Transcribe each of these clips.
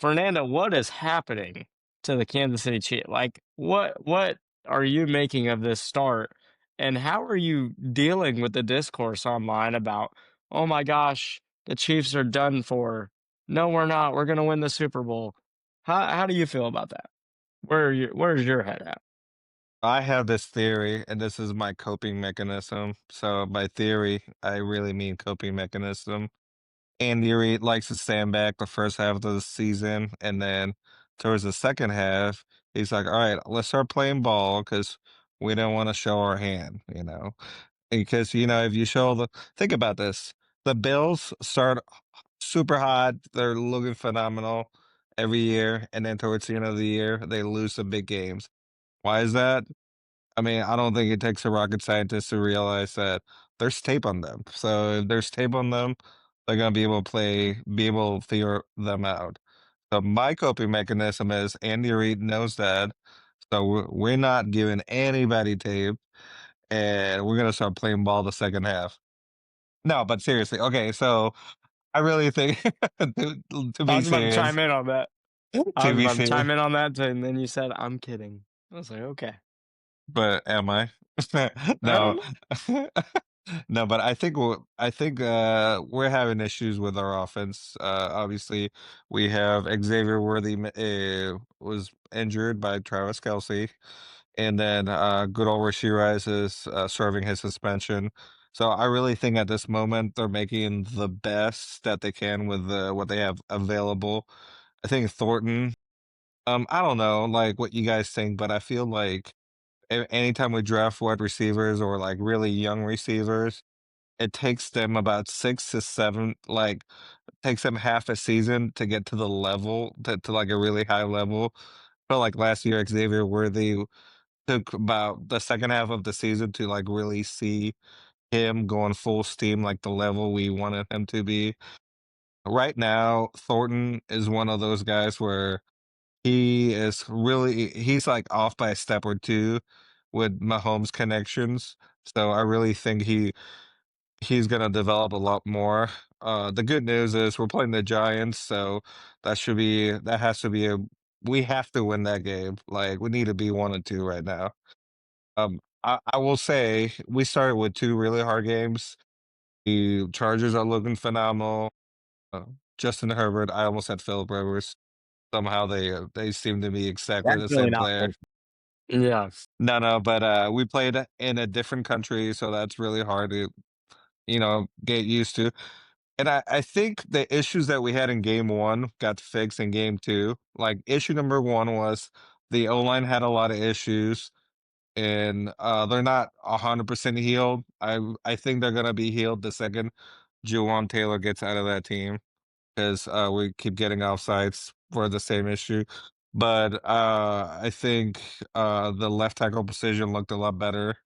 Fernando, what is happening to the Kansas City Chiefs? Like, what are you making of this start? And how are you dealing with the discourse online about, oh my gosh, the Chiefs are done for. No, we're not. We're gonna win the Super Bowl. How do you feel about that? Where's your head at? I have this theory, and this is my coping mechanism. So by theory, I really mean coping mechanism. Andy Reid likes to stand back the first half of the season, and then towards the second half, he's like, "All right, let's start playing ball because we don't want to show our hand, you know." Because if you show the think about this, the Bills start super hot, they're looking phenomenal every year, and then towards the end of the year, they lose some big games. Why is that? I mean, I don't think it takes a rocket scientist to realize that there's tape on them. So if there's tape on them, they're gonna be able to figure them out. So my coping mechanism is Andy Reid knows that. So we're not giving anybody tape, and we're gonna start playing ball the second half. No, but seriously, okay. So I really think to I be was about to serious, chime in on that. I to was be about to serious. chime in on that, and then you said, "I'm kidding." I was like, "Okay." But am I? I don't No. know. No, but I think we're having issues with our offense. Obviously, we have Xavier Worthy was injured by Travis Kelsey, and then good old Rasheed Rice is serving his suspension. So I really think at this moment they're making the best that they can with what they have available. I think Thornton. I don't know, like what you guys think, but I feel like anytime we draft wide receivers or like really young receivers, it takes them about 6 to 7, like takes them half a season to get to the level to like a really high level. But like last year, Xavier Worthy took about the second half of the season to like really see him going full steam, like the level we wanted him to be. Right now, Thornton is one of those guys where he's like off by a step or two with Mahomes connections. So I really think he's gonna develop a lot more. The good news is we're playing the Giants, so that has to be a we have to win that game. Like we need to be 1 and 2 right now. I will say we started with two really hard games. The Chargers are looking phenomenal. Uh, Justin Herbert, I almost had Philip Rivers. Somehow they seem to be exactly That's the really same not player. fair. Yeah. No, no, but we played in a different country, so that's really hard to get used to. And I think the issues that we had in game one got fixed in game two. Like issue number one was the O line had a lot of issues, and they're not 100% healed. I think they're gonna be healed the second Juwan Taylor gets out of that team because we keep getting offsides for the same issue. But I think the left tackle position looked a lot better.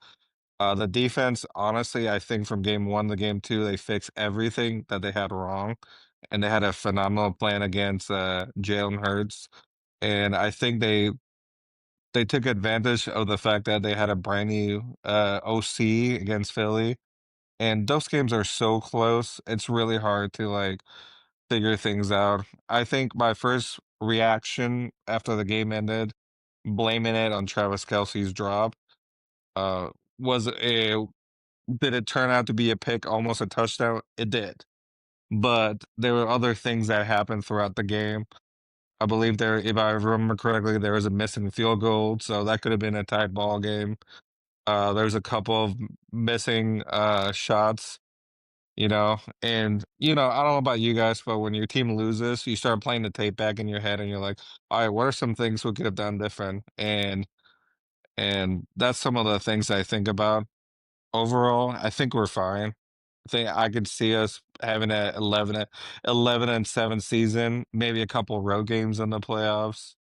The defense, honestly, I think from game one to game two, they fixed everything that they had wrong, and they had a phenomenal plan against Jalen Hurts. And I think they took advantage of the fact that they had a brand new OC against Philly, and those games are so close. It's really hard to like figure things out. I think my first reaction after the game ended, blaming it on Travis Kelsey's drop, uh, was a did it turn out to be a pick, almost a touchdown? It did. But there were other things that happened throughout the game. I believe there, if I remember correctly, there was a missing field goal, so that could have been a tight ball game. There was a couple of missing shots, and I don't know about you guys, but when your team loses, you start playing the tape back in your head, and you're like, all right, what are some things we could have done different? And that's some of the things I think about. Overall, I think we're fine. I think I could see us having a 11-7 season, maybe a couple road games in the playoffs,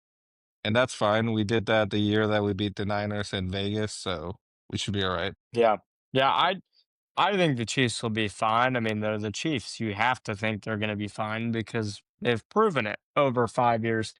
and that's fine. We did that the year that we beat the Niners in Vegas, so we should be all right. Yeah. Yeah, I think the Chiefs will be fine. I mean, they're the Chiefs. You have to think they're gonna be fine because they've proven it over 5 years.